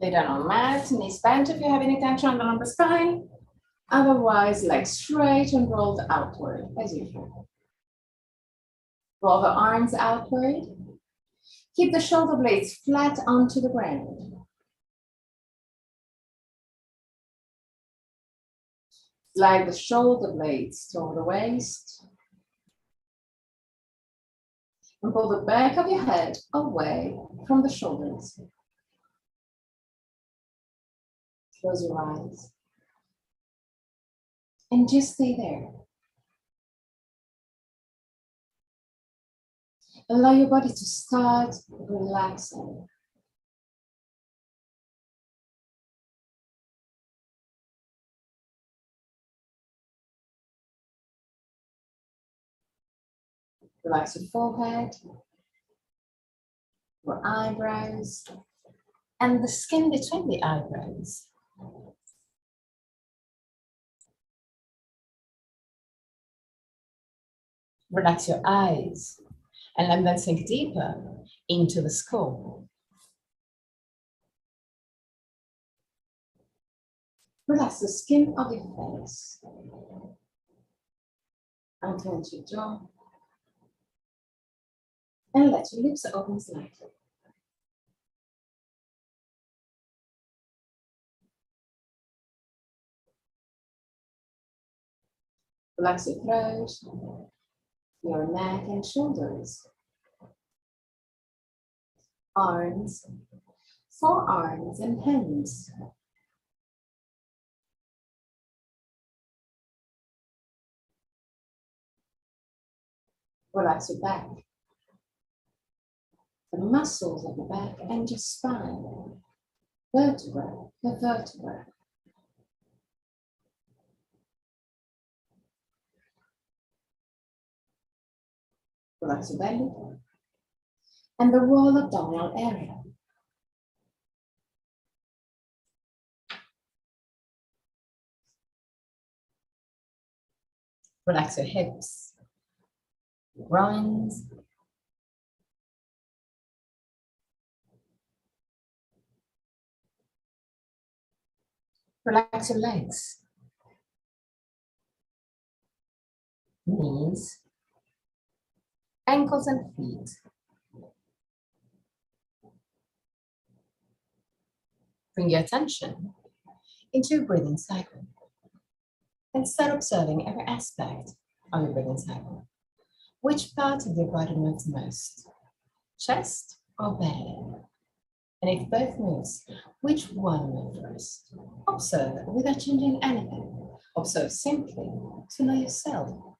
Lay down on mat, knees bent if you have any tension on the lumbar spine. Otherwise, legs straight and rolled outward as usual. Roll the arms outward. Keep the shoulder blades flat onto the ground. Slide the shoulder blades toward the waist. And pull the back of your head away from the shoulders. Close your eyes. And just stay there. Allow your body to start relaxing. Relax your forehead, your eyebrows, and the skin between the eyebrows. Relax your eyes and let them sink deeper into the skull. Relax the skin of your face. Unclench your jaw. And let your lips open slightly. Relax your throat, your neck and shoulders, arms, forearms and hands. Relax your back, the muscles of the back and your spine, vertebra to vertebra. Relax your belly and the wall abdominal area. Relax your hips, your groins, relax your legs, knees, ankles and feet. Bring your attention into your breathing cycle and start observing every aspect of your breathing cycle. Which part of your body moves most? Chest or belly? And if both moves, which one moves first? Observe without changing anything. Observe simply to know yourself.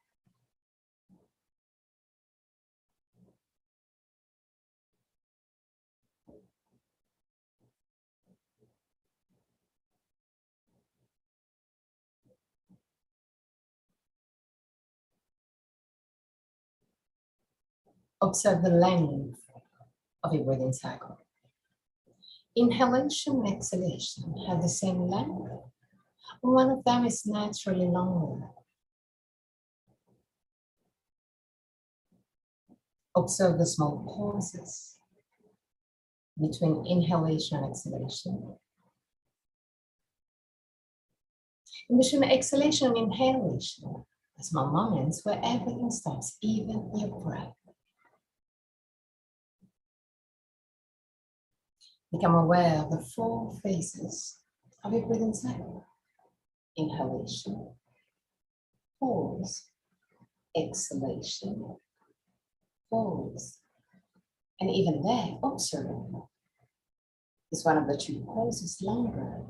Observe the length of your breathing cycle. Inhalation and exhalation have the same length, or one of them is naturally longer. Observe the small pauses between inhalation and exhalation. In between exhalation and inhalation, the small moments where everything stops, even your breath. Become aware of the 4 phases of your breathing cycle. Inhalation, pause, exhalation, pause. And even there, observe. Is one of the 2 pauses longer?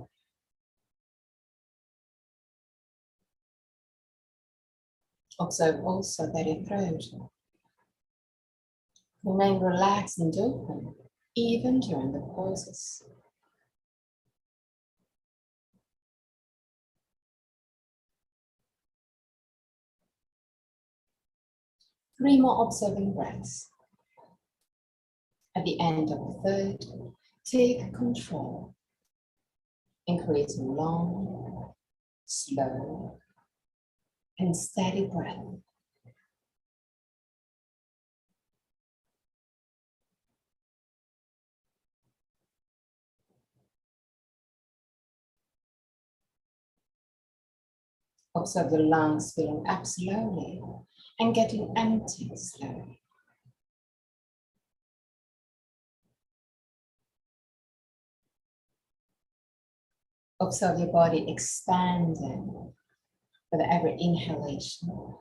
Observe also that your throat remain relaxed and open, even during the pauses. Three more observing breaths. At the end of the third, take control and create a long, slow, and steady breath. Observe the lungs filling up slowly and getting empty slowly. Observe your body expanding with every inhalation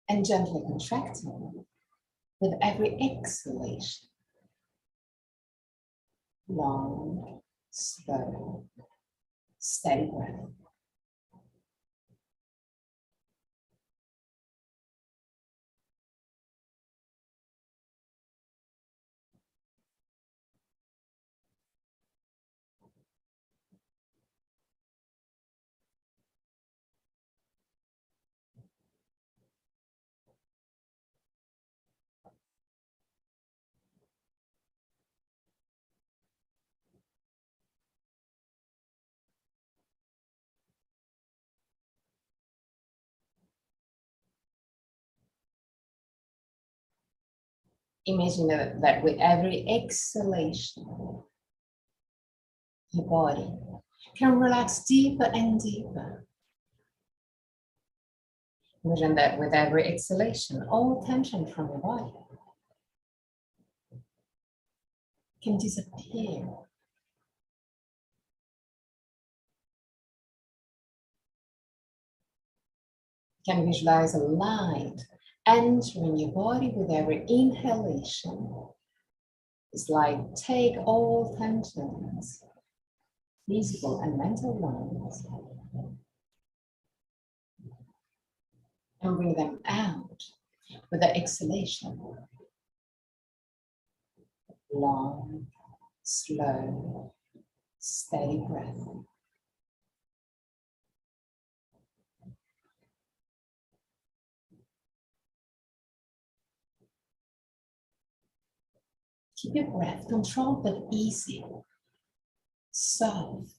and gently contracting with every exhalation. Long, slow, steady breath. Imagine that with every exhalation, your body can relax deeper and deeper. Imagine that with every exhalation, all tension from your body can disappear. You can visualize a light entering your body with every inhalation. It's like take all tensions, physical and mental ones, and bring them out with the exhalation. Long, slow, steady breath. Keep your breath controlled but easy, soft.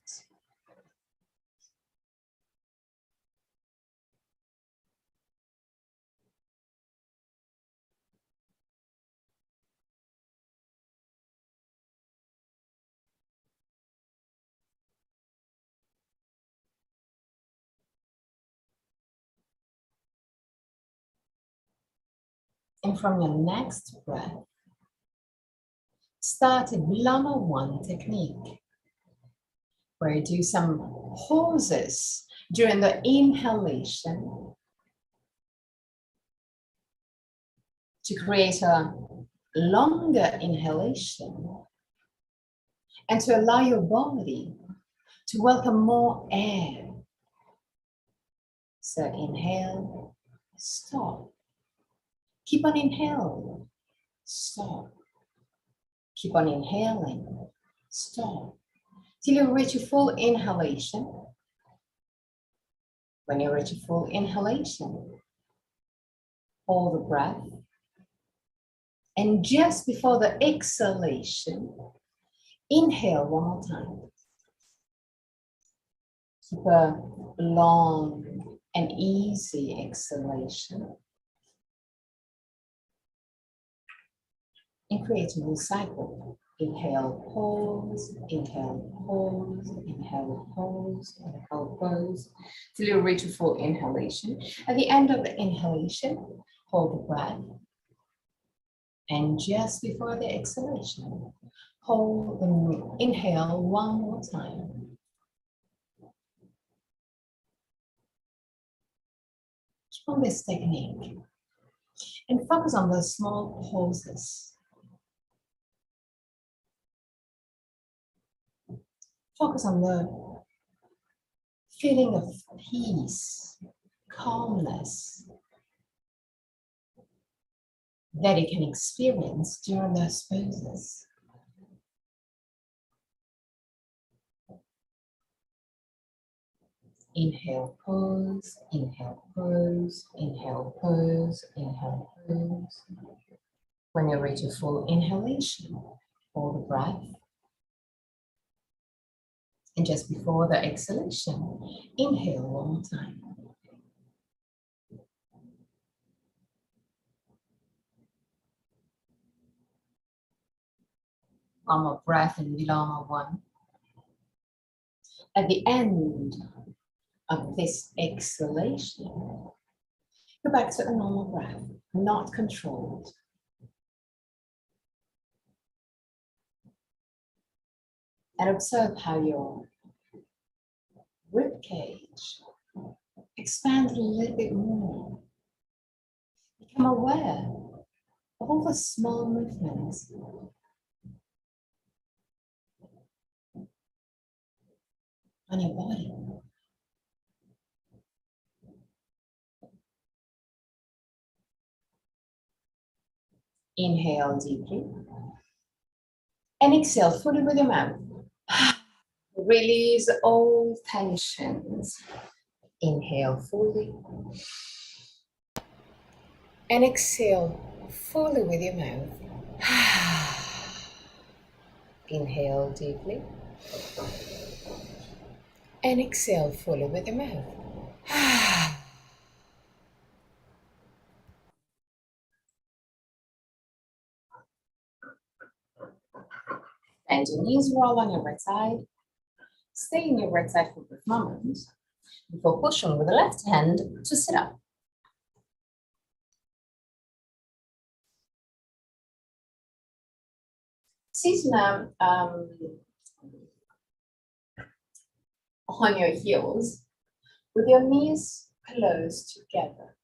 And from your next breath, start a Lama 1 technique, where you do some pauses during the inhalation to create a longer inhalation and to allow your body to welcome more air. So inhale, stop. Keep on inhaling, stop. Keep on inhaling, stop. Till you reach a full inhalation. When you reach a full inhalation, hold the breath. And just before the exhalation, inhale one more time. Keep a long and easy exhalation. And create a new cycle. Inhale, pause, inhale, pause, inhale, pause, inhale, pause, till you reach a full inhalation. At the end of the inhalation, hold the breath. And just before the exhalation, hold and inhale one more time. From this technique, and focus on the small pauses. Focus on the feeling of peace, calmness that you can experience during those pauses. Inhale, pause, inhale, pause, inhale, pause, inhale, pause. When you reach a full inhalation, hold the breath. And just before the exhalation, inhale one more time. One more breath in Lama 1. At the end of this exhalation, go back to a normal breath, not controlled. And observe how your rib cage expands a little bit more. Become aware of all the small movements. On your body. Inhale deeply. And exhale fully with your mouth. Release all tensions. Inhale fully. And exhale fully with your mouth. Inhale deeply. And exhale fully with your mouth. And your knees roll on your right side. Stay in your right side for a brief moment before pushing with the left hand to sit up. Sit now on your heels with your knees close together.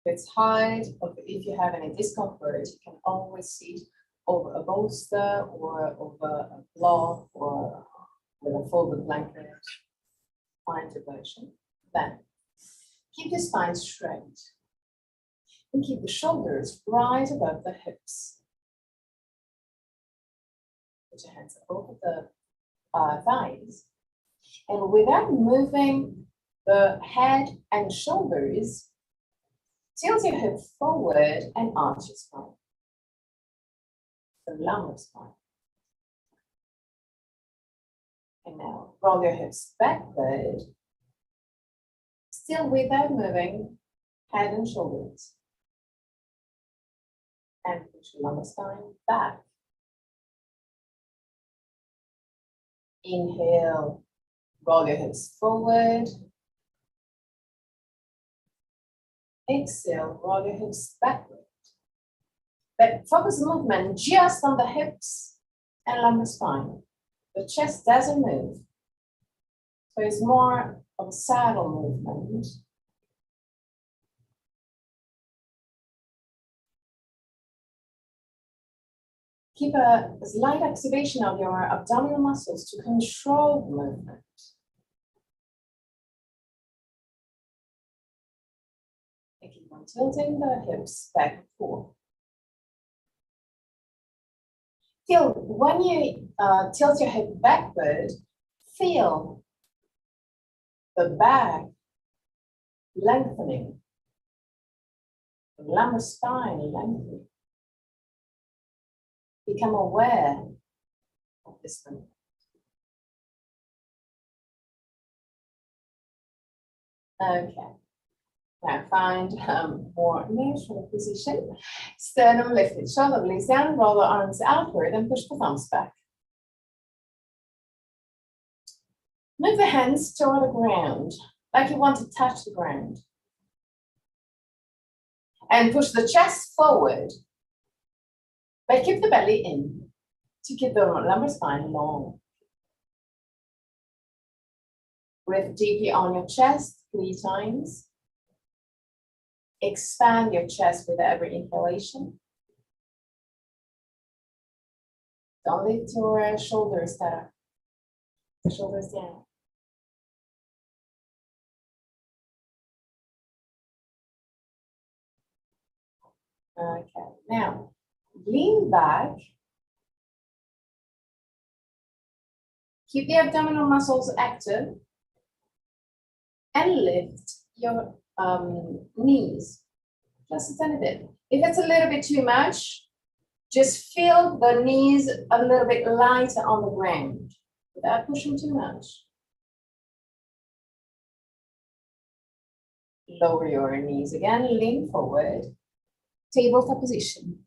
If it's hard, or if you have any discomfort, you can always sit over a bolster or over a block or with a folded blanket. Find your version. Then keep the spine straight and keep the shoulders right above the hips. Put your hands over the thighs, and without moving the head and shoulders, tilt your hip forward and arch your spine. The lumbar spine. And now roll your hips backward, still without moving head and shoulders. And push your lumbar spine back. Inhale, roll your hips forward. Exhale, roll your hips backward. But focus the movement just on the hips and lumbar spine. The chest doesn't move. So it's more of a saddle movement. Keep a slight activation of your abdominal muscles to control the movement. And keep on tilting the hips back and forth. When you tilt your hip backward, feel the back lengthening, the lumbar spine lengthening. Become aware of this movement. Okay. Now find more neutral position. Sternum lifted, shoulder blades down, roll the arms outward and push the thumbs back. Move the hands toward the ground, like you want to touch the ground. And push the chest forward, but keep the belly in to keep the lumbar spine long. Breathe deeply on your chest 3 times. Expand your chest with every inhalation. Don't lift your shoulders down. The shoulders down. Okay, now lean back. Keep the abdominal muscles active. And lift your knees just a tiny bit. If it's a little bit too much, just feel the knees a little bit lighter on the ground without pushing too much. Lower your knees again, lean forward, tabletop position.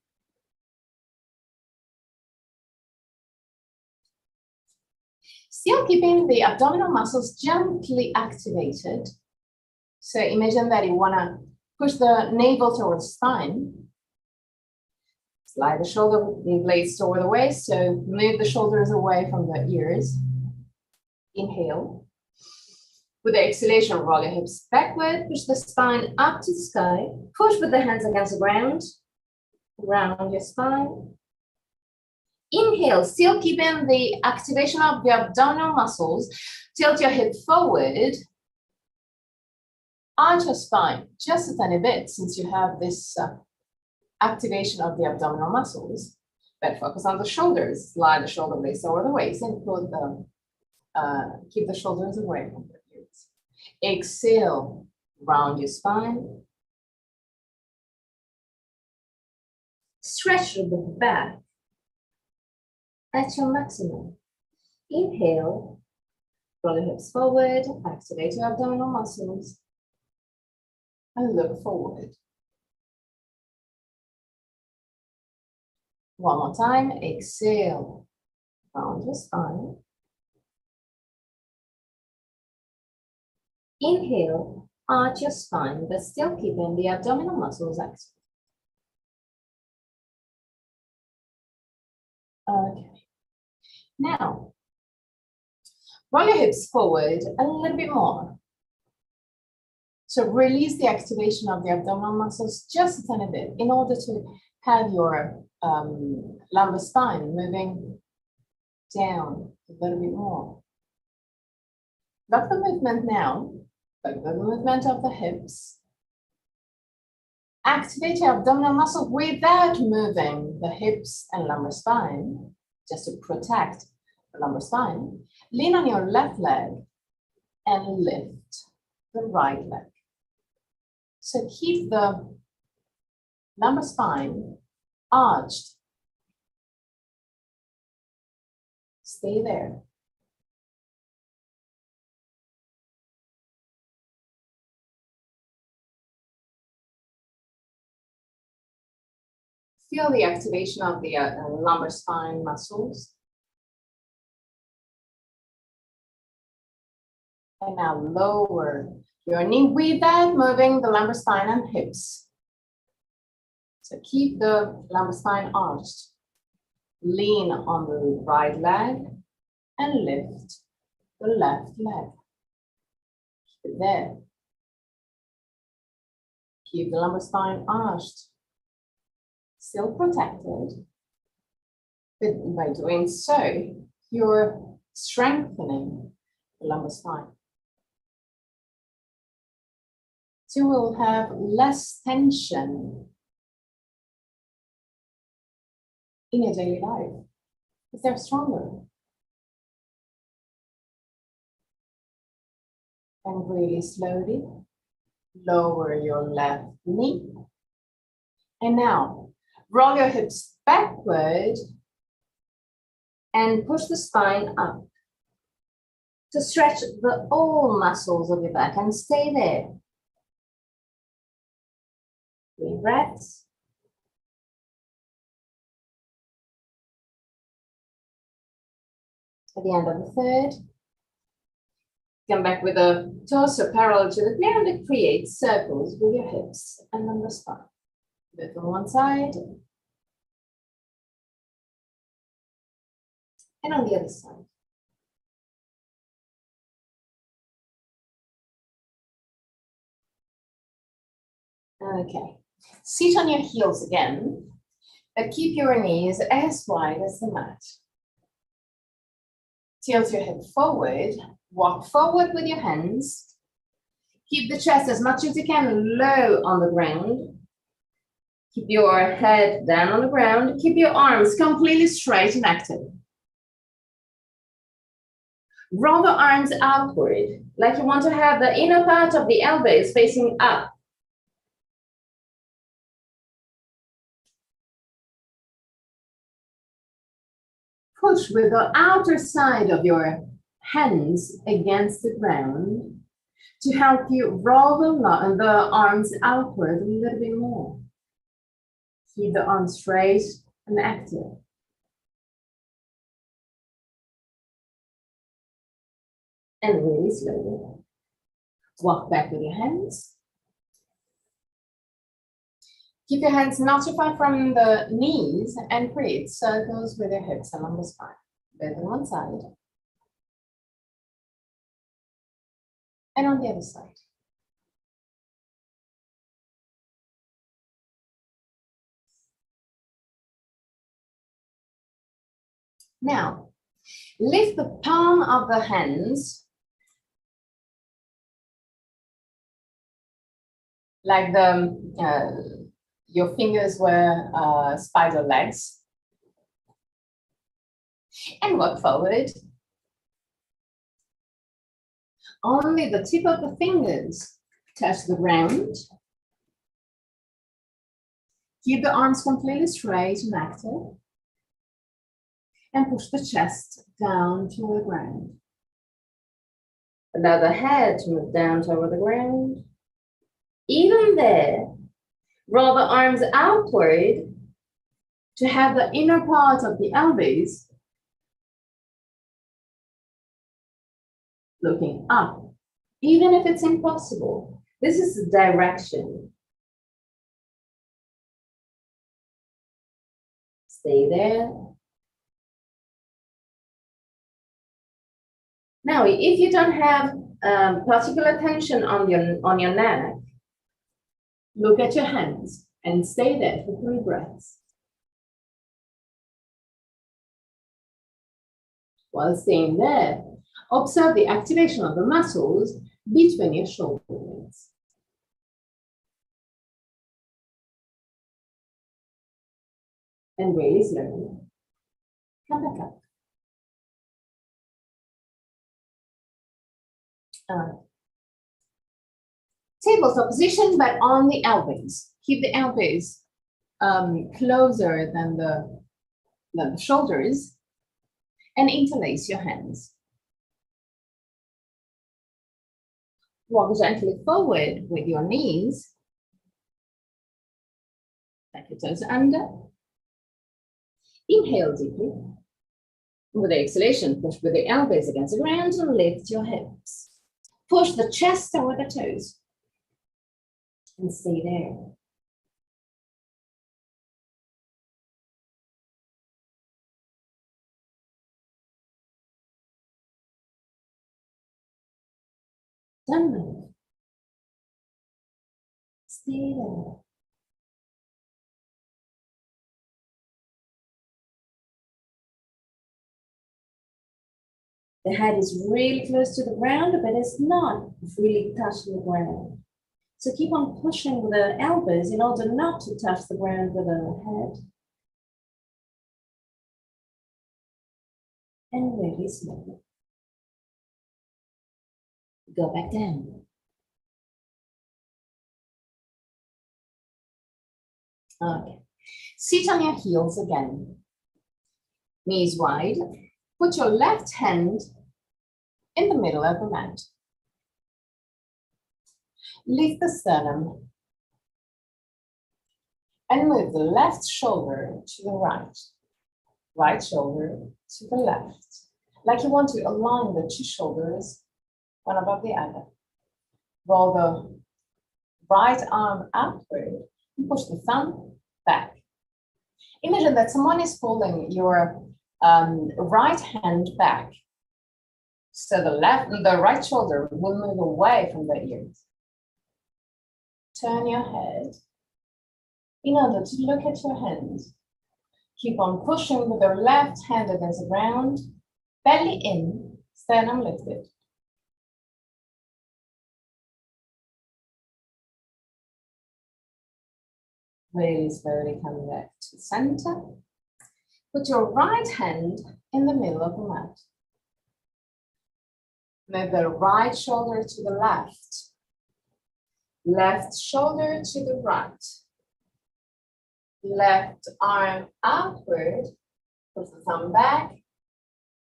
Still keeping the abdominal muscles gently activated. So imagine that you want to push the navel towards the spine. Slide the shoulder blades toward the waist, so move the shoulders away from the ears. Inhale. With the exhalation, roll your hips backward, push the spine up to the sky, push with the hands against the ground, round your spine. Inhale, still keeping the activation of the abdominal muscles. Tilt your hip forward. Arch your spine just a tiny bit since you have this activation of the abdominal muscles. But focus on the shoulders. Slide the shoulder blades over the waist and put the, keep the shoulders away from the ears. Exhale, round your spine. Stretch the back at your maximum. Inhale, roll your hips forward, activate your abdominal muscles, and look forward. One more time, exhale, round your spine. Inhale, arch your spine, but still keeping the abdominal muscles active. Okay. Now, roll your hips forward a little bit more. So release the activation of the abdominal muscles just a tiny bit in order to have your lumbar spine moving down a little bit more. Not the movement now, but the movement of the hips. Activate your abdominal muscle without moving the hips and lumbar spine, just to protect the lumbar spine. Lean on your left leg and lift the right leg. So keep the lumbar spine arched. Stay there. Feel the activation of the lumbar spine muscles. And now lower your knee without moving the lumbar spine and hips. So keep the lumbar spine arched. Lean on the right leg and lift the left leg. Keep it there. Keep the lumbar spine arched. Still protected. But by doing so, you're strengthening the lumbar spine. So you will have less tension in your daily life because they're stronger. And really slowly lower your left knee. And now roll your hips backward and push the spine up to stretch all muscles of your back and stay there. 3 breaths. At the end of the third, come back with the torso parallel to the ground and create circles with your hips and lumbar spine. Move on one side and on the other side. Okay, sit on your heels again, but keep your knees as wide as the mat. Tilt your head forward, walk forward with your hands. Keep the chest as much as you can low on the ground. Keep your head down on the ground. Keep your arms completely straight and active. Roll the arms outward, like you want to have the inner part of the elbows facing up. Push with the outer side of your hands against the ground to help you roll the arms outward a little bit more. Keep the arms straight and active. And really slowly. Walk back with your hands. Keep your hands not too far from the knees and create circles with your hips along the spine. Bend on one side. And on the other side. Now, lift the palm of the hands like your fingers were spider legs, and walk forward. Only the tip of the fingers touch the ground. Keep the arms completely straight and active. And push the chest down to the ground. Allow the head to move down toward the ground. Even there, roll the arms outward to have the inner part of the elbows looking up, even if it's impossible. This is the direction. Stay there. Now, if you don't have particular tension on your neck, look at your hands and stay there for 3 breaths. While staying there, observe the activation of the muscles between your shoulder blades. And really slowly, come back up. Tabletop position, but on the elbows. Keep the elbows closer than the shoulders, and interlace your hands. Walk gently forward with your knees. Tuck your toes under. Inhale deeply. With the exhalation, push with the elbows against the ground and lift your hips. Push the chest toward the toes. And stay there. Don't move. Stay there. The head is really close to the ground, but it's not really touching the ground. So keep on pushing with the elbows in order not to touch the ground with the head. And really slowly. Go back down. Okay. Sit on your heels again. Knees wide. Put your left hand in the middle of the mat. Lift the sternum and move the left shoulder to the right, right shoulder to the left, like you want to align the 2 shoulders, one above the other. Roll the right arm outward and push the thumb back. Imagine that someone is pulling your right hand back, so the right shoulder will move away from the ears. Turn your head in order to look at your hands. Keep on pushing with the left hand against the ground, belly in, sternum lifted. Really slowly come back to center. Put your right hand in the middle of the mat. Move the right shoulder to the left. Left shoulder to the right. Left arm outward. Push the thumb back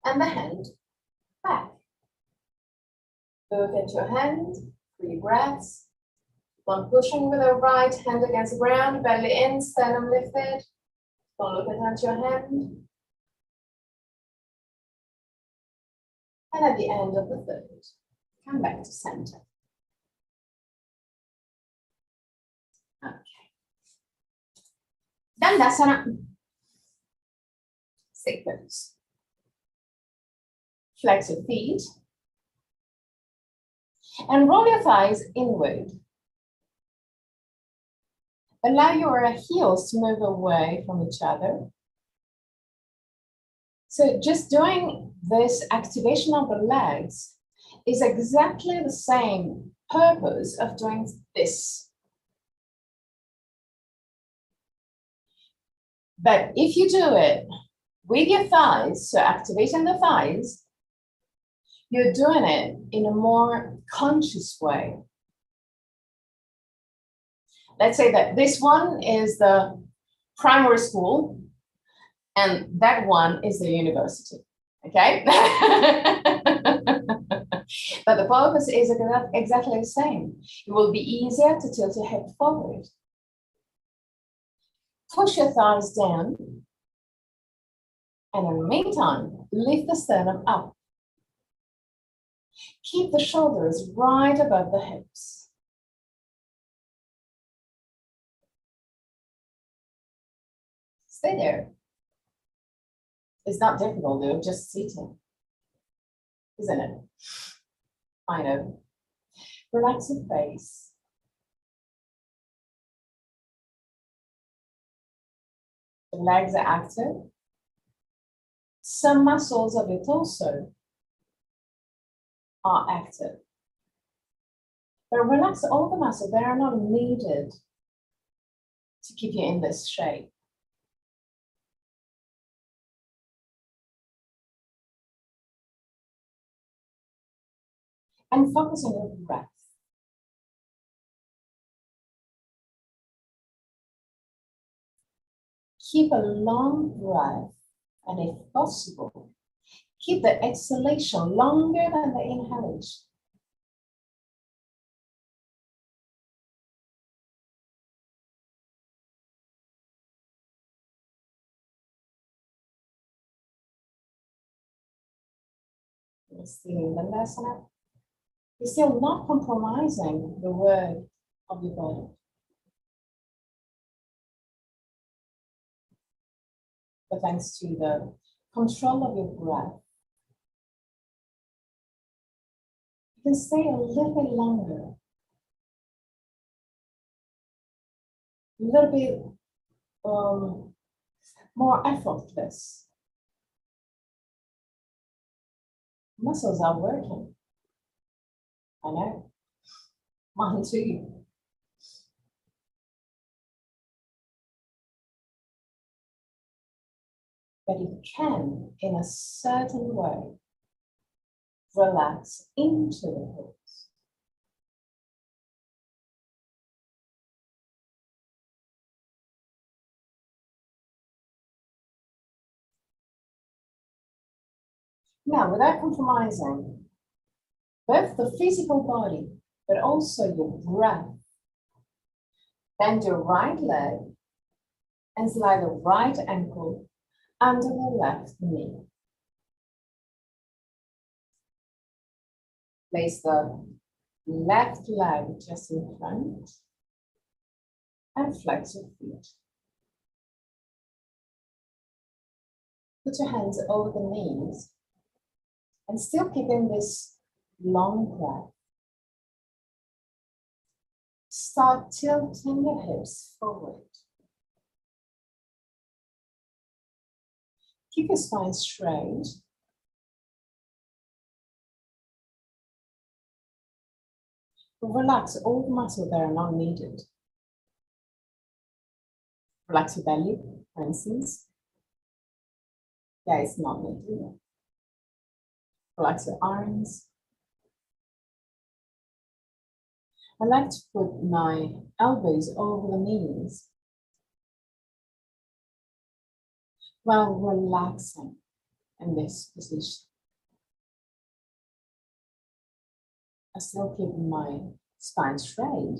and the hand back. Look at your hand, 3 breaths. Keep on pushing with the right hand against the ground, belly in, sternum lifted. Don't look at your hand. And at the end of the third, come back to center. Okay. Dandasana. Stay pose. Flex your feet. And roll your thighs inward. Allow your heels to move away from each other. So just doing this activation of the legs is exactly the same purpose of doing this. But if you do it with your thighs, so activating the thighs, you're doing it in a more conscious way. Let's say that this one is the primary school and that one is the university, okay? But the purpose is exactly the same. It will be easier to tilt your hip forward. Push your thighs down. And in the meantime, lift the sternum up. Keep the shoulders right above the hips. Stay there. It's not difficult, though, just sitting, isn't it? I know. Relax your face. The legs are active. Some muscles of your torso are active. But relax all the muscles. They are not needed to keep you in this shape. And focus on your breath. Keep a long breath, and if possible, keep the exhalation longer than the inhalation. You're still in Dandasana. You're still not compromising the work of your body. But thanks to the control of your breath, you can stay a little bit longer, a little bit more effortless. Muscles are working. I know. Mine too. But you can, in a certain way, relax into the hips. Now, without compromising both the physical body, but also your breath, bend your right leg and slide the right ankle under the left knee. Place the left leg just in front and flex your feet. Put your hands over the knees and still keeping this long breath. Start tilting your hips forward. Keep your spine straight. Relax all the muscles that are not needed. Relax your belly, for instance. Yeah, it's not needed. Relax your arms. I like to put my elbows over the knees while relaxing in this position. I still keep my spine straight.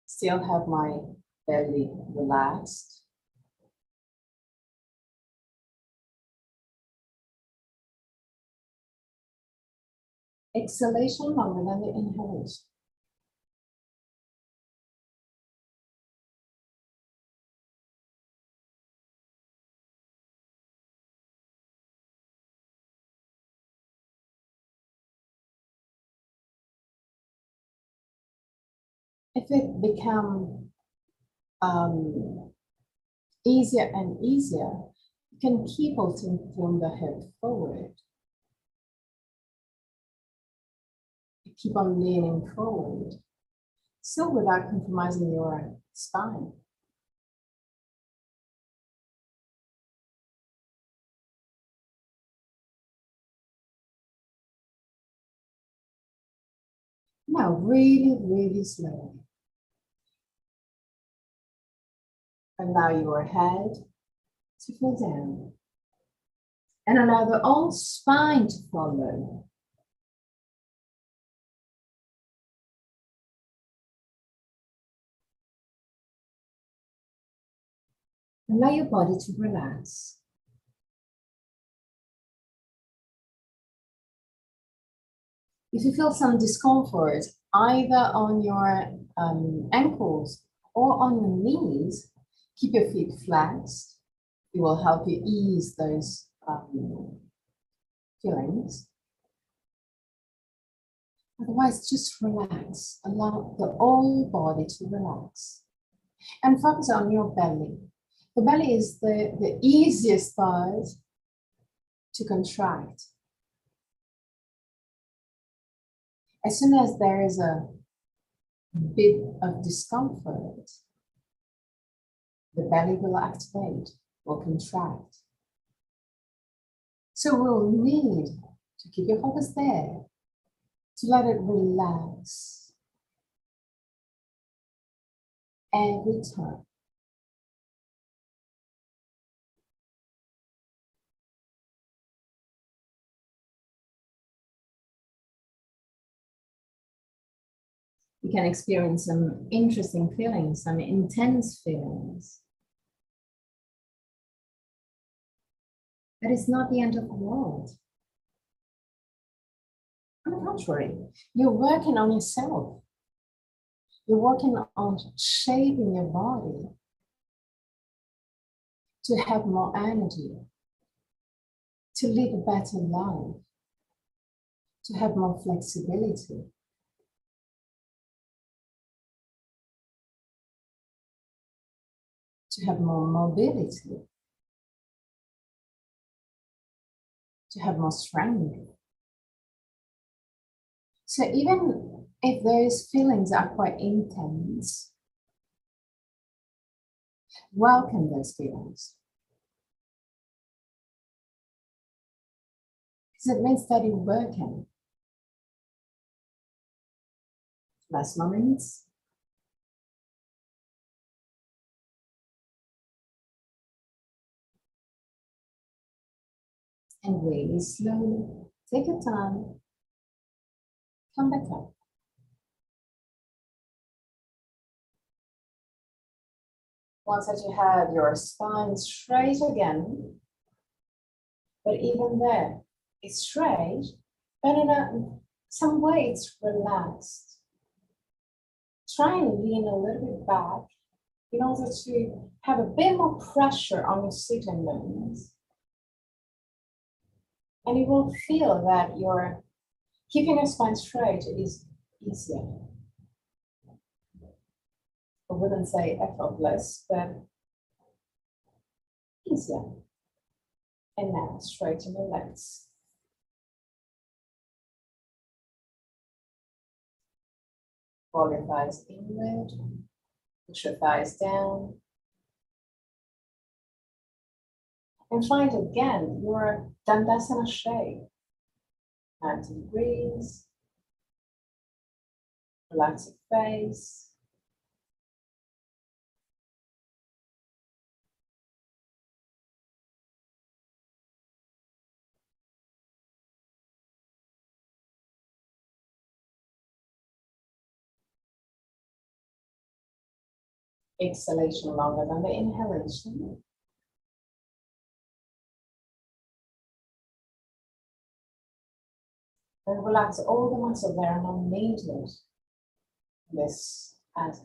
Still have my belly relaxed. Exhalation longer than the inhalation. If it becomes easier and easier, you can keep tilting the head forward. You keep on leaning forward, still without compromising your spine. Now, really, really slowly. Allow your head to fall down. And allow the whole spine to follow. Allow your body to relax. If you feel some discomfort, either on your ankles or on your knees, keep your feet flat. It will help you ease those feelings. Otherwise, just relax. Allow the whole body to relax. And focus on your belly. The belly is the easiest part to contract. As soon as there is a bit of discomfort, the belly will activate, will contract. So we'll need to keep your focus there, to let it relax every time. You can experience some interesting feelings, some intense feelings. But it's not the end of the world. On the contrary, you're working on yourself. You're working on shaping your body to have more energy, to live a better life, to have more flexibility. To have more mobility, to have more strength. So even if those feelings are quite intense, welcome those feelings. Because it means that you're working. Last moments. And really slowly, take your time, come back up. Once that you have your spine straight again, but even there, it's straight, but in some way it's relaxed. Try and lean a little bit back in order to have a bit more pressure on your sitting bones. And you will feel that you're keeping your spine straight is easier. I wouldn't say effortless, but easier. And now straighten your legs. Roll your thighs inward, push your thighs down. And find again your Dandasana shape. 90 degrees. Relax your face. Exhalation longer than the inhalation. And relax all the muscles that are not needed. This as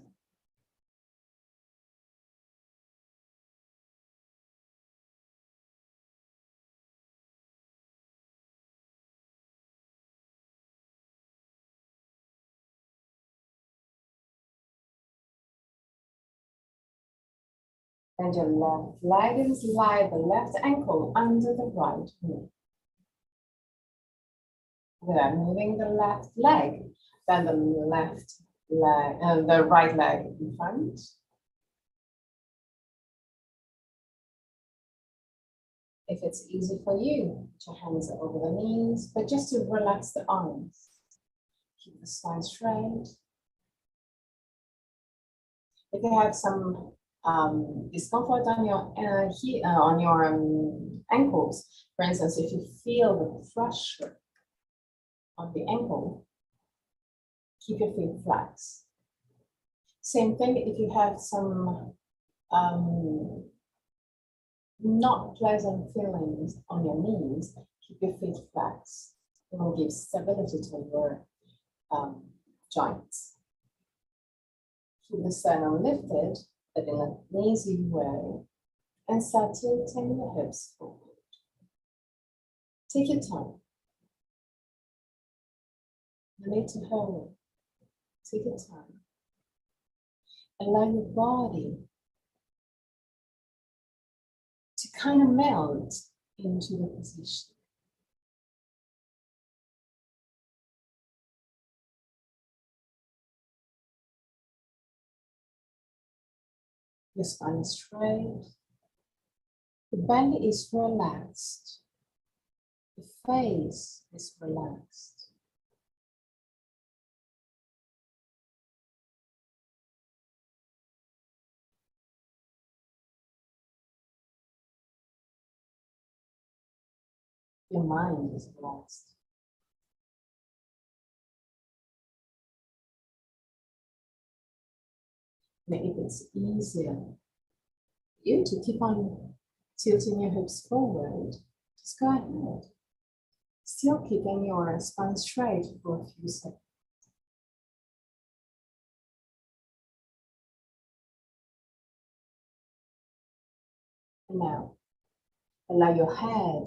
and your left leg and slide the left ankle under the right knee. Without moving the left leg, then the left leg and the right leg in front. If it's easy for you, put your hands over the knees, but just to relax the arms. Keep the spine straight. If you have some discomfort on your ankles, for instance, if you feel the pressure on the ankle, keep your feet flat. Same thing if you have some not pleasant feelings on your knees, keep your feet flat. It will give stability to your joints. Keep the sternum lifted, but in an easy way, and start tilting your hips forward. Take your time. No need to hurry. Take your time. Allow your body to kind of melt into the position. Your spine is straight. The belly is relaxed. The face is relaxed. Your mind is relaxed. Maybe it's easier for you to keep on tilting your hips forward. Just go ahead. Still keeping your spine straight for a few seconds. And now, allow your head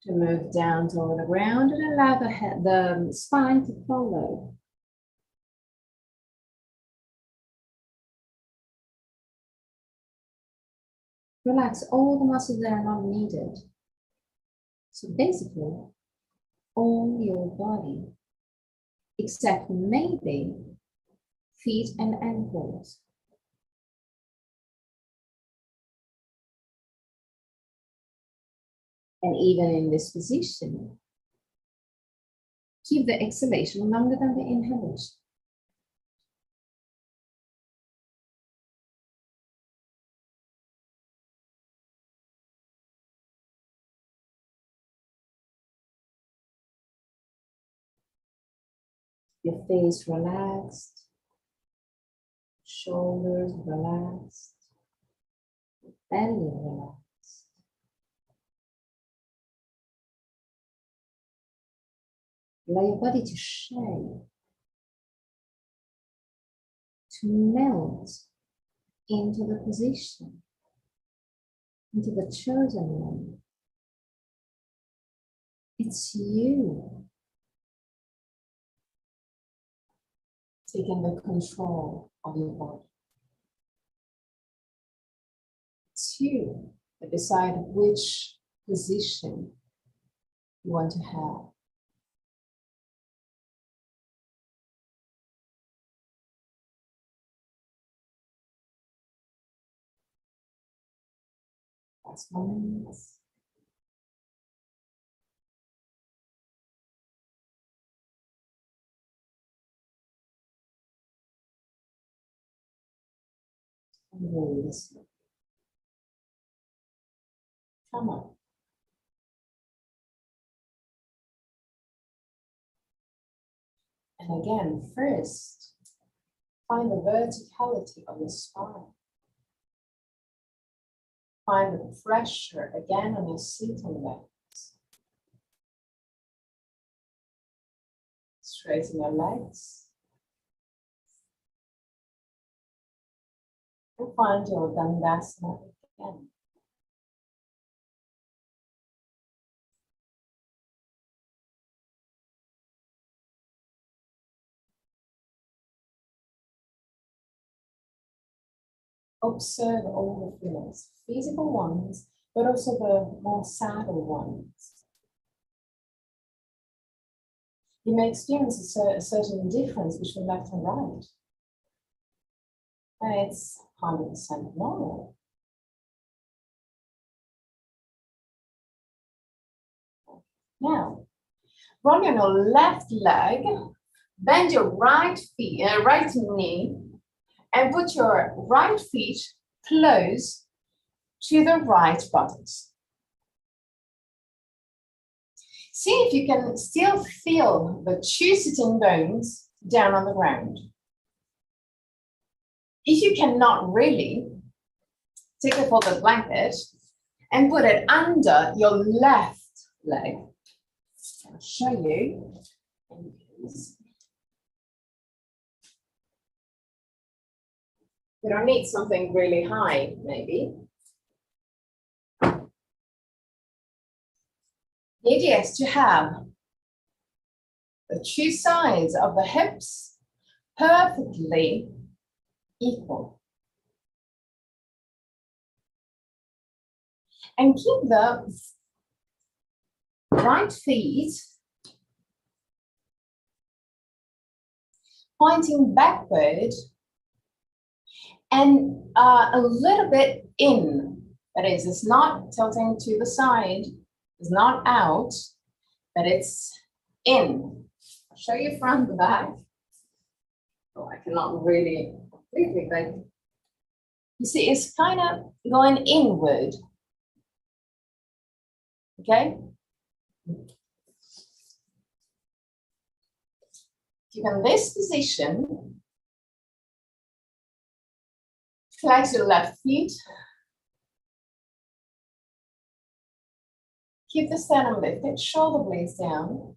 to move down toward the ground and allow the spine to follow. Relax all the muscles that are not needed. So basically, all your body, except maybe feet and ankles. And even in this position, keep the exhalation longer than the inhalation. Your face relaxed, shoulders relaxed, belly relaxed. Allow your body to shake, to melt into the position, into the chosen one. It's you taking the control of your body. It's you that decide which position you want to have. Last moments. And release. Come on. And again, first, find the verticality of your spine. Find the pressure again on your seating legs. Straighten your legs. And find your Dandasana again. Observe all the feelings, physical ones, but also the more subtle ones. You may experience a certain difference between left and right. And it's 100% normal. Now, roll on your left leg, bend your right knee, and put your right feet close to the right buttocks. See if you can still feel the two sitting bones down on the ground. If you cannot really, take a folded blanket and put it under your left leg. I'll show you. You don't need something really high, maybe. The idea is to have the two sides of the hips perfectly equal. And keep the right feet pointing backward and a little bit in. That is, it's not tilting to the side, it's not out, but it's in. I'll show you from the back. Oh, I cannot really completely, but you see, it's kind of going inward. Okay? Keep in this position. Flex your left feet. Keep the sternum lifted, shoulder blades down.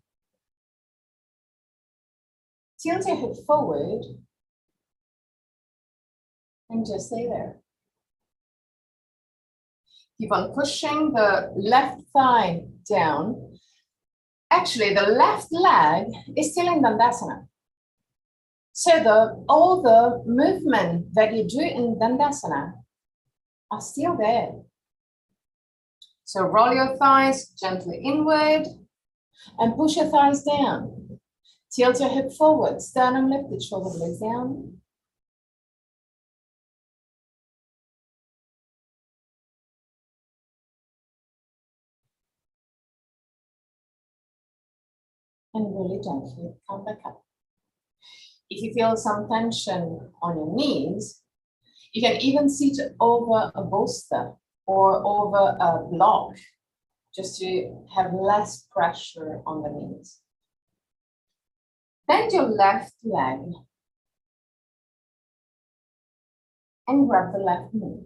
Tilt your hip forward. And just stay there. Keep on pushing the left thigh down. Actually, the left leg is still in Dandasana. So all the movement that you do in Dandasana are still there. So roll your thighs gently inward and push your thighs down. Tilt your hip forward, sternum lifted, shoulder blades down. And really gently come back up. If you feel some tension on your knees, you can even sit over a bolster or over a block just to have less pressure on the knees. Bend your left leg and grab the left knee.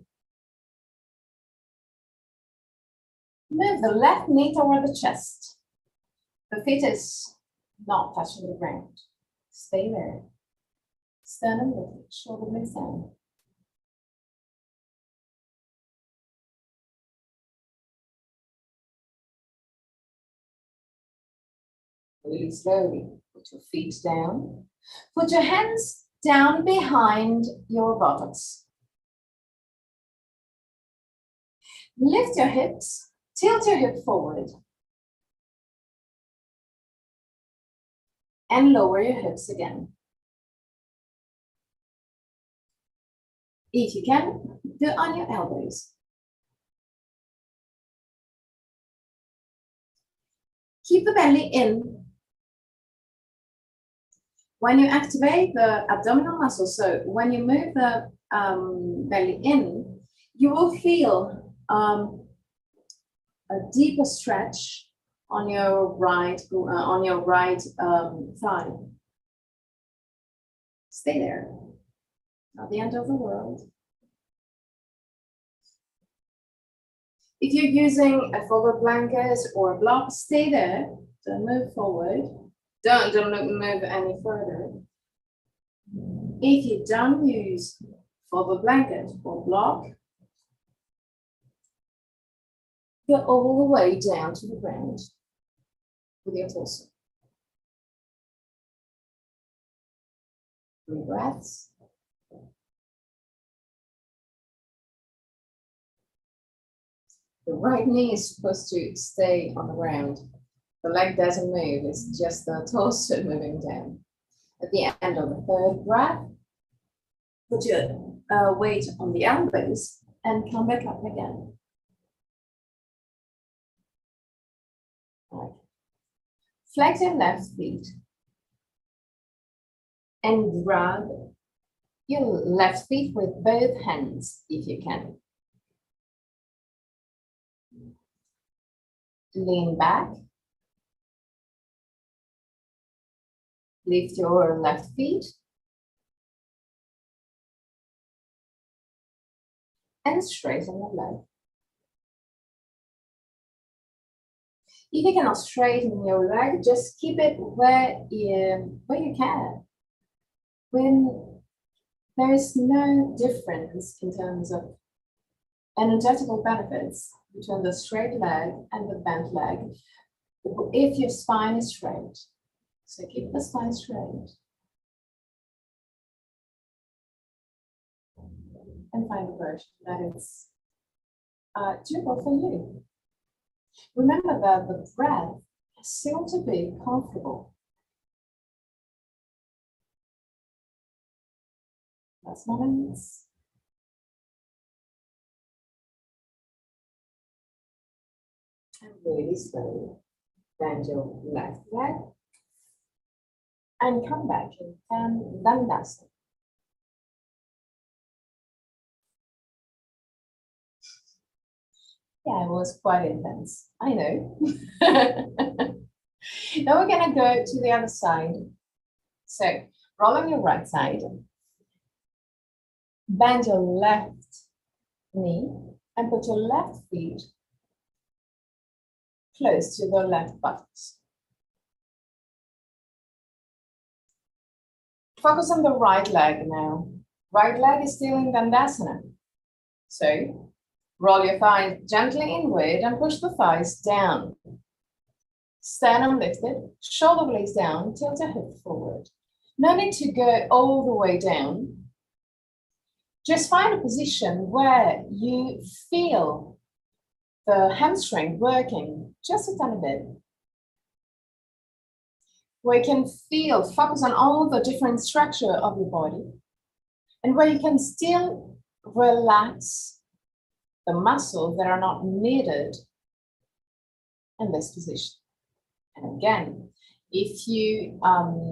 Move the left knee toward the chest. The feet is not touching the ground. Stay there. Sternum lifted, shoulder blades down. Really slowly, put your feet down. Put your hands down behind your buttocks. Lift your hips, tilt your hip forward. And lower your hips again. If you can, do it on your elbows. Keep the belly in. When you activate the abdominal muscle, so when you move the belly in, you will feel a deeper stretch on your right thigh. Stay there. Not the end of the world. If you're using a folded blanket or a block, stay there. Don't move forward. Don't move any further. If you don't use fold blanket or block, go all the way down to the ground with your torso. 3 breaths. The right knee is supposed to stay on the ground. The leg doesn't move, it's just the torso moving down. At the end of the 3rd breath, put your weight on the elbows and come back up again. Right. Flex your left feet and grab your left feet with both hands if you can. Lean back. Lift your left feet. And straighten the leg. If you cannot straighten your leg, just keep it where you can. When there is no difference in terms of energetical benefits between the straight leg and the bent leg, if your spine is straight. So keep the spine straight. And find a version that is doable for you. Remember that the breath is still to be comfortable. Last moments. And really slowly bend your left leg and come back in Dandasana. Yeah, it was quite intense. I know. Now we're gonna go to the other side. So roll on your right side. Bend your left knee and put your left feet close to the left buttocks. Focus on the right leg now. Right leg is still in Dandasana. So roll your thighs gently inward and push the thighs down. Sternum lifted, shoulder blades down, tilt your hip forward. No need to go all the way down. Just find a position where you feel the hamstring working just a tiny bit. Where you can focus on all the different structure of your body, and where you can still relax the muscles that are not needed in this position. And again, if you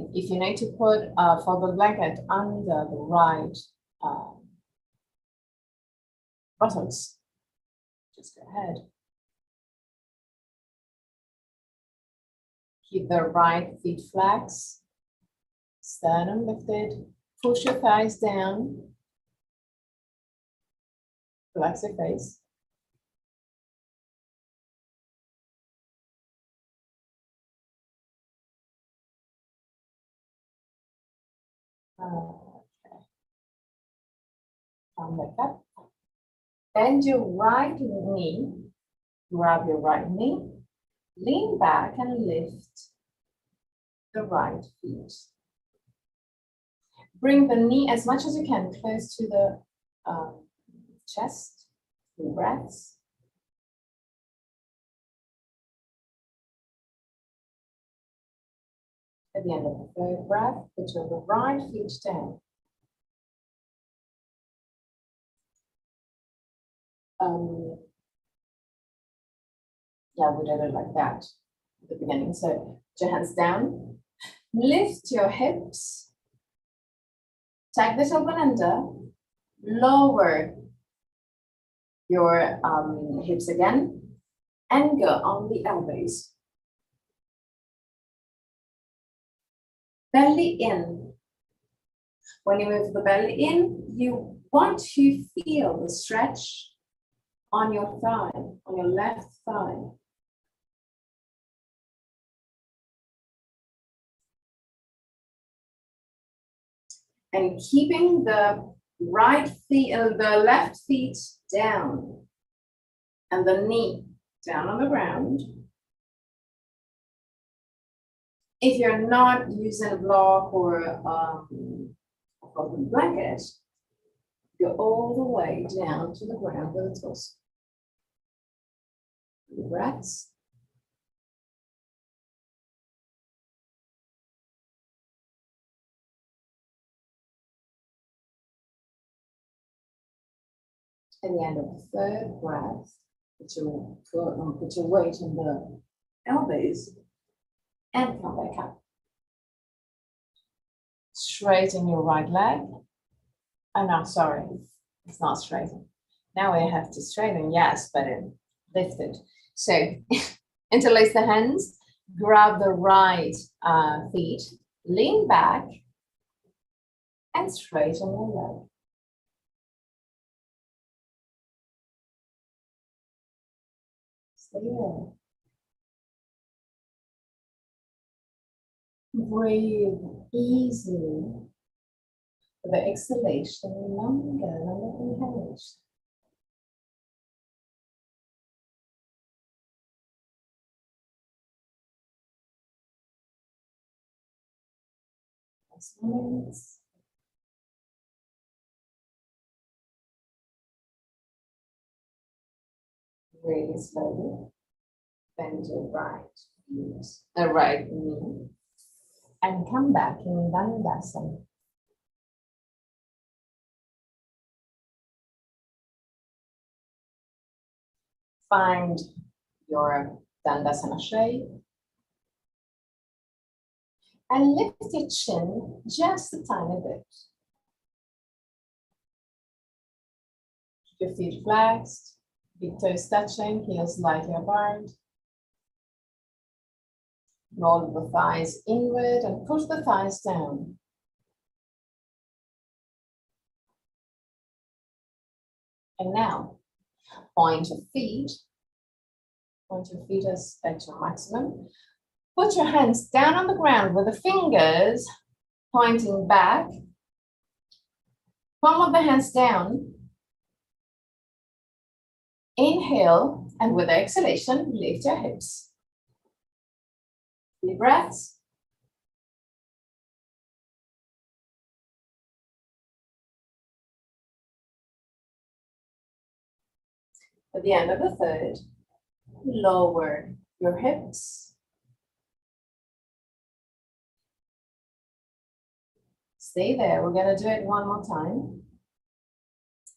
need to put a fold blanket under the right buttocks, just go ahead. Keep the right feet flex, sternum lifted, push your thighs down, relax your face. Okay. Come back up. Bend your right knee, grab your right knee, lean back and lift the right feet. Bring the knee as much as you can close to the chest. 3 breaths. At the end of the 3rd breath, put your right feet down. Yeah, we did it like that at the beginning. So put your hands down, lift your hips, take the tailbone under, lower your hips again, and go on the elbows. Belly in. When you move the belly in, you want to feel the stretch on your thigh, on your left thigh. and keeping the the left feet down and the knee down on the ground. If you're not using a block or a blanket, go all the way down to the ground with the torso. Breaths. At the end of the third breath, put your weight on the elbows and come back up. Straighten your right leg. Oh no, sorry, it's not straighten. Now I have to straighten, yes, but lift it. So interlace the hands, grab the right feet, lean back, and straighten your leg. Stay there. Breathe easily. For the exhalation, longer than the inhalation. Last moments. Really slowly. Bend your right knee. And come back in Dandasana. Find your Dandasana shape. And lift your chin just a tiny bit. Keep your feet flexed, big toes touching, heels slightly apart. Roll the thighs inward and push the thighs down. And now, point your feet as at your maximum. Put your hands down on the ground with the fingers pointing back. Palm of the hands down. Inhale, and with the exhalation, lift your hips. Deep breaths. At the end of the third, lower your hips. Stay there. We're going to do it one more time.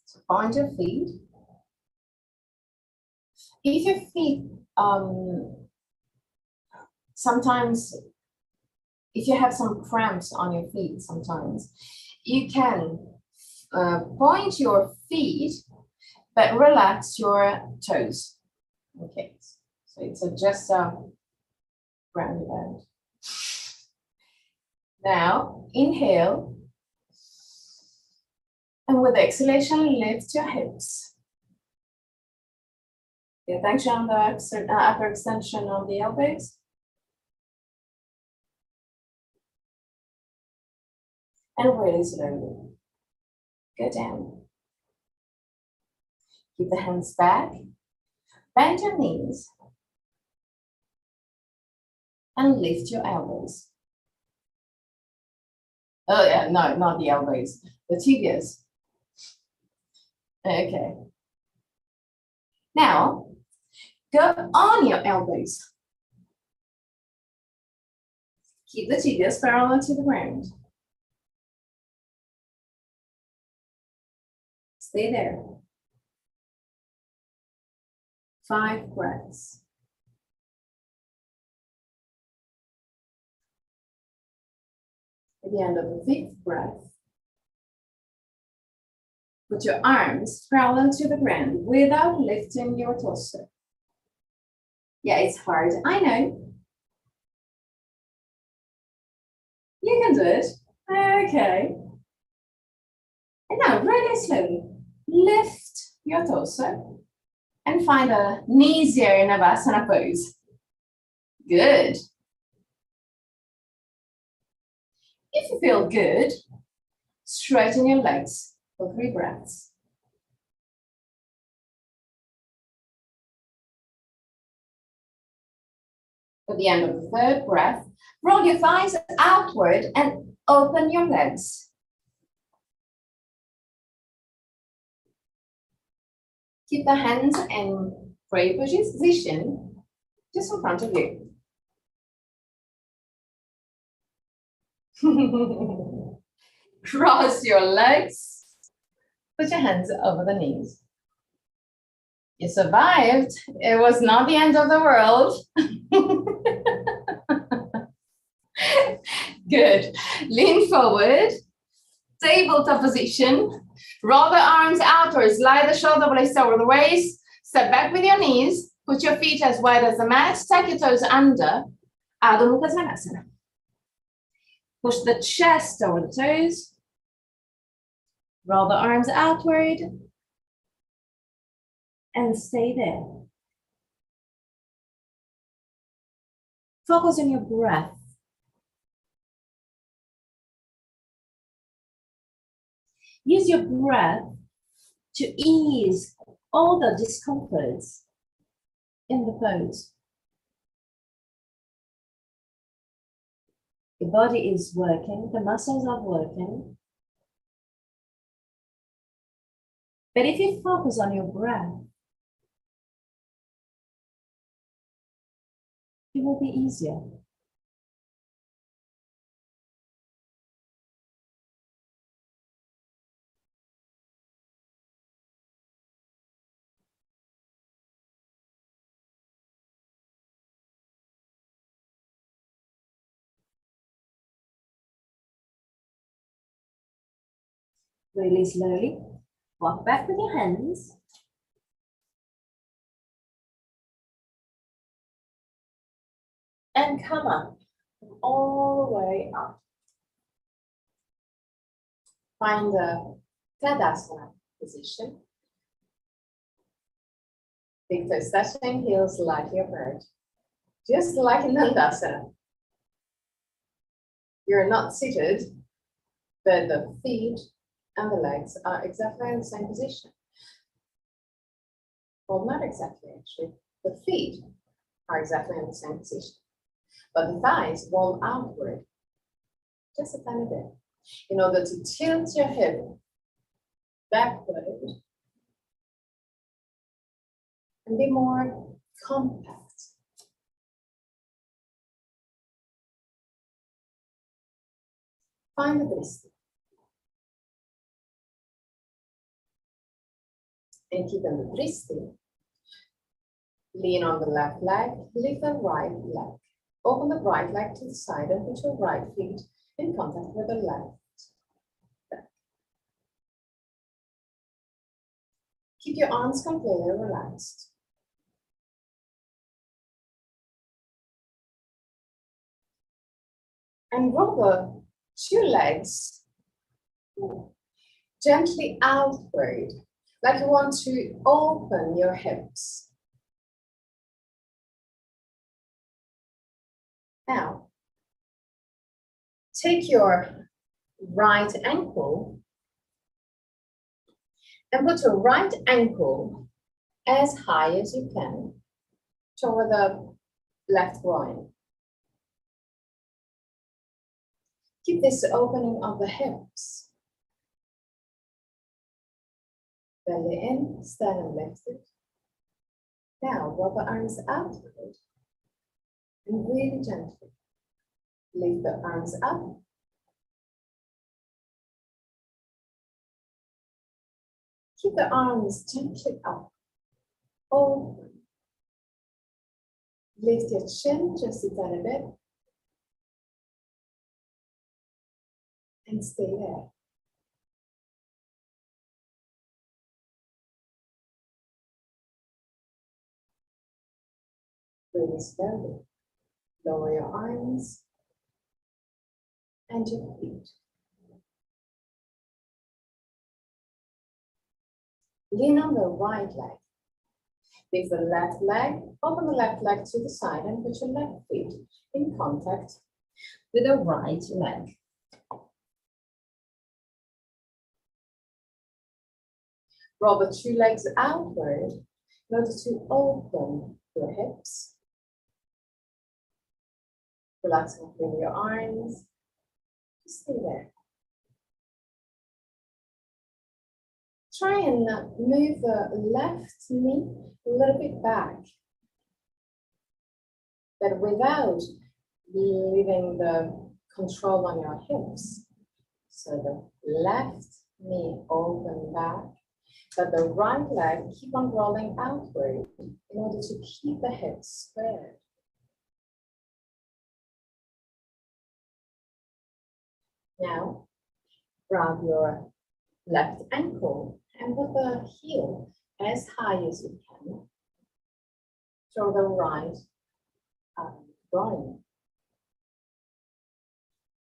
So point your feet. If your feet, sometimes, if you have some cramps on your feet, sometimes, you can point your feet, but relax your toes. Okay, so it's just a ground bend. Now, inhale. And with exhalation, lift your hips. Pay attention on the upper extension of the elbows. And really slowly go down. Keep the hands back. Bend your knees. And lift your elbows. Oh yeah, no, not the elbows, the tibias. Okay. Now, go on your elbows. Keep the tibias parallel to the ground. Stay there. 5 breaths. At the end of the 5th breath, put your arms parallel to the ground without lifting your torso. Yeah, it's hard, I know. You can do it. Okay. And now, really slowly, lift your torso and find an easier Navasana pose. Good. If you feel good, Straighten your legs for 3 breaths. At the end of the 3rd breath, roll your thighs outward and open your legs. Keep the hands in prayer position just in front of you. Cross your legs. Put your hands over the knees. You survived. It was not the end of the world. Good. Lean forward. Tabletop position. Roll the arms outwards. Slide the shoulder blades over the waist. Step back with your knees. Put your feet as wide as the mat. Tuck your toes under. Adho Mukha Svanasana. Push the chest over the toes. Roll the arms outward. And stay there. Focus on your breath. Use your breath to ease all the discomforts in the pose. Your body is working, the muscles are working. But if you focus on your breath, it will be easier. Really slowly, walk back with your hands. And come up, all the way up. Find the Tadasana position. Big toes touching, heels lightly apart. Just like in Dandasana. You're not seated, but the feet and the legs are exactly in the same position. Well, not exactly actually. The feet are exactly in the same position. But the thighs roll outward just a tiny bit in order to tilt your hip backward and be more compact. Find the Dristi. And keep in the Dristi. Lean on the left leg, lift the right leg. Open the right leg to the side and put your right feet in contact with the left leg. Keep your arms completely relaxed. And roll the 2 legs gently outward, like you want to open your hips. Now, take your right ankle and put your right ankle as high as you can toward the left groin. Keep this opening of the hips. Belly in, sternum lifted. Now, roll the arms outward and really gently lift the arms up. Keep the arms gently up, open. Lift your chin just a tiny bit. And stay there. Really slowly. Lower your arms and your feet. Lean on the right leg. Lift the left leg, open the left leg to the side and put your left feet in contact with the right leg. Roll the two legs outward in order to open your hips. Relax completely your arms. Just stay there. Try and move the left knee a little bit back, but without leaving the control on your hips. So the left knee open back, but the right leg keep on rolling outward in order to keep the hips squared. Now, grab your left ankle and with the heel as high as you can, throw the right groin.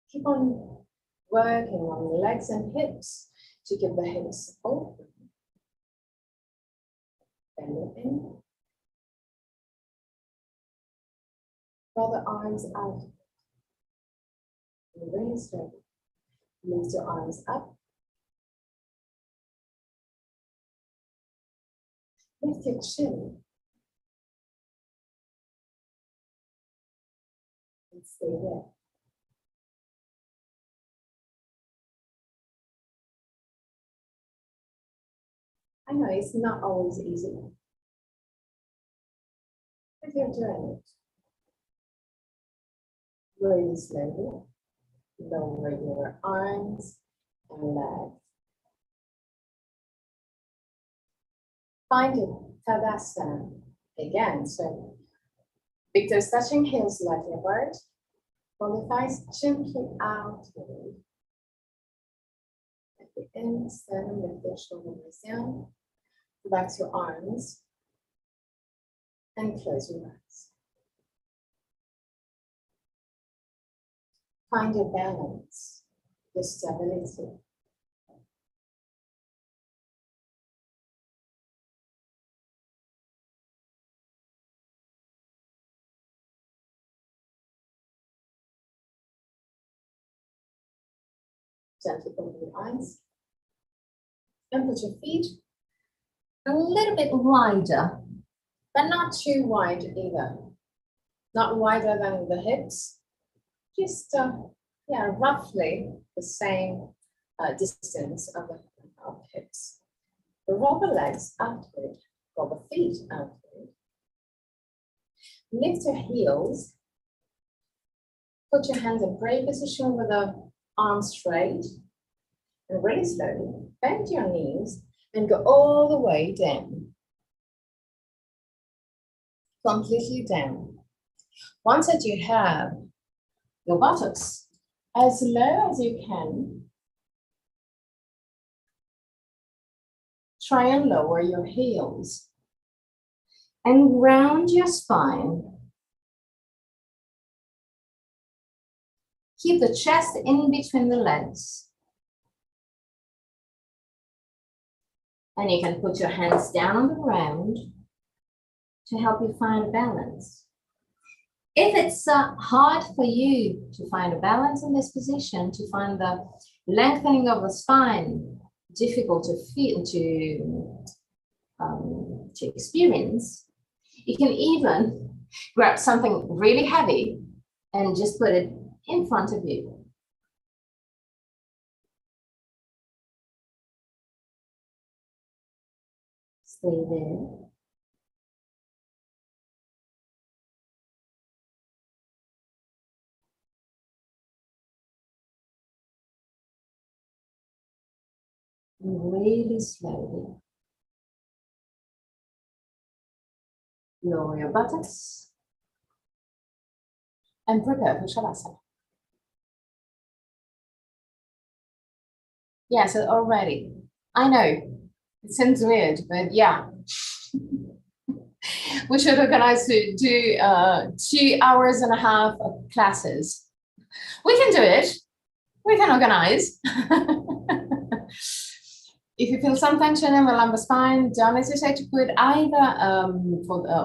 Keep on working on the legs and hips to keep the hips open. Bend it in. Draw the arms out. Really slowly. Lift your arms up. Lift your chin. And stay there. I know it's not always easy, but you're doing it. Really slowly. Lower your arms and legs. Find your Tadasana again. So big toes touching, heels slightly apart. Pull the thighs gently outward. At the end, stand, lift your shoulders down. Relax your arms and close your eyes. Find your balance, your stability. Gently open your eyes and put your feet a little bit wider, but not too wide either. Not wider than the hips, just roughly the same distance of the hips. Roll the legs outward, roll the feet outward. Lift your heels. Put your hands in prayer position with the arms straight. And really slowly bend your knees and go all the way down. Completely down. Once that you have your buttocks as low as you can, try and lower your heels and round your spine. Keep the chest in between the legs. And you can put your hands down on the ground to help you find balance. If it's hard for you to find a balance in this position, to find the lengthening of the spine difficult to feel, to experience, you can even grab something really heavy and just put it in front of you. Stay there. And really slowly lower your buttocks and prepare for Shavasana. Yes, already. I know it sounds weird, but yeah. We should organize to do 2.5 hours of classes. We can do it. We can organize. If you feel some tension in the lumbar spine, don't hesitate to put either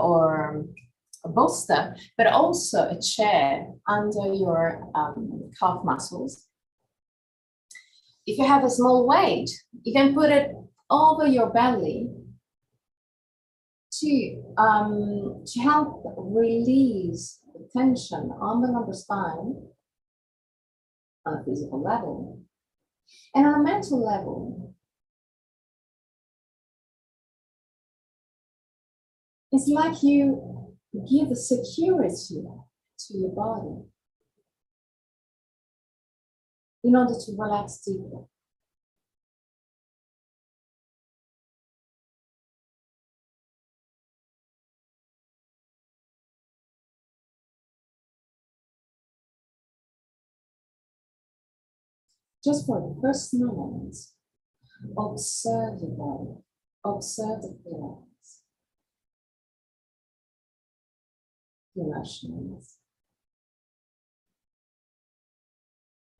or a bolster, but also a chair under your calf muscles. If you have a small weight, you can put it over your belly to help release the tension on the lumbar spine on a physical level. And on a mental level, it's like you give a security to your body in order to relax deeper. Just for the first moment, observe your body, observe the feelings, the emotions.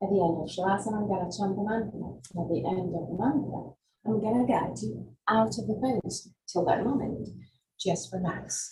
At the end of Shavasana, I'm going to chant the mantra. At the end of the mantra, I'm going to guide you out of the pose. Till that moment, just relax.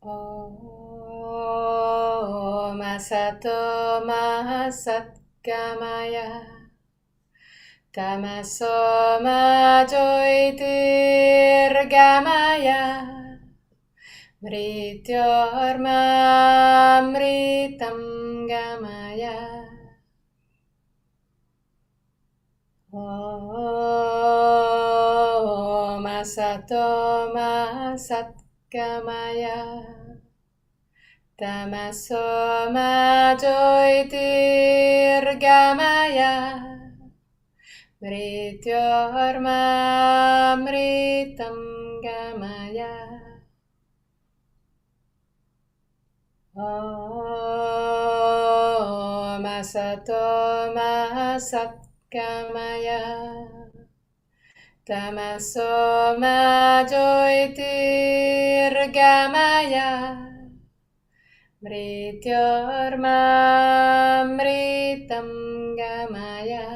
Om Asato Ma Satgamaya Tamaso Ma Jyotirgamaya Mrityorma Mritam Gamaya Om Asato Ma Satgamaya Tamaso Ma Jyotirgamaya Mrityorma Mritam Gamaya Om Asato Ma Satgamaya Tamaso Ma Jyotirgamaya Mrityorma Mritam Gamaya.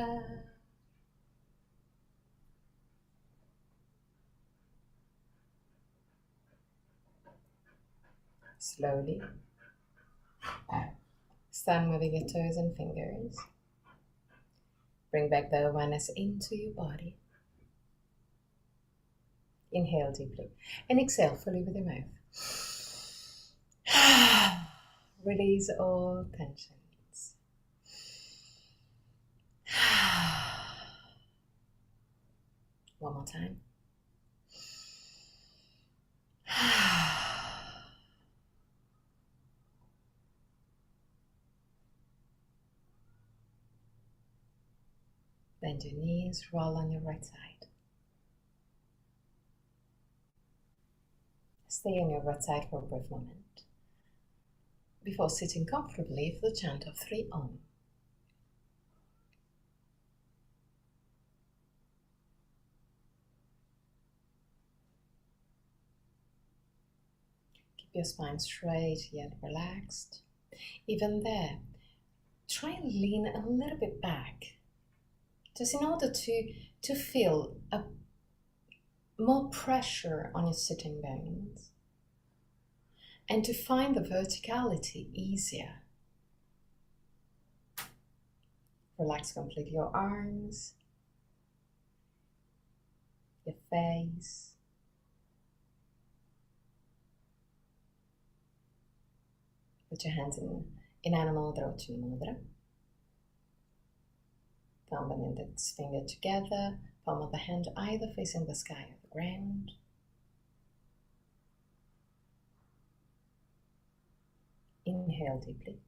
Slowly start moving your toes and fingers. Bring back the awareness into your body. Inhale deeply and exhale fully with your mouth. Release all tensions. One more time. Bend your knees, roll on your right side. Stay on your right side for a brief moment before sitting comfortably for the chant of 3 Om. Keep your spine straight yet relaxed. Even there, try and lean a little bit back, just in order to feel more pressure on your sitting bones and to find the verticality easier. Relax completely your arms, your face. Put your hands in Anna Mudra or Chin Mudra. Thumb and index finger together, palm of the hand either facing the sky or the ground. Inhale deeply.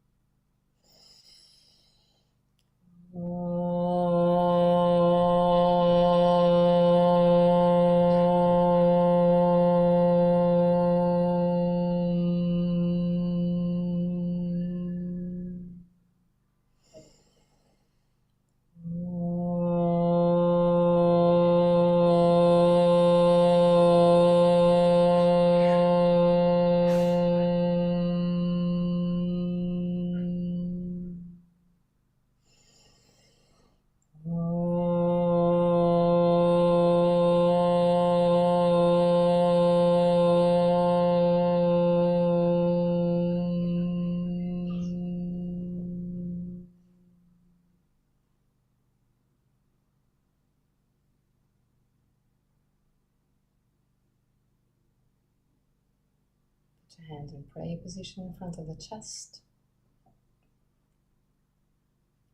Put your hand in prayer position in front of the chest.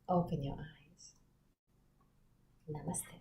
Open your eyes. Namaste.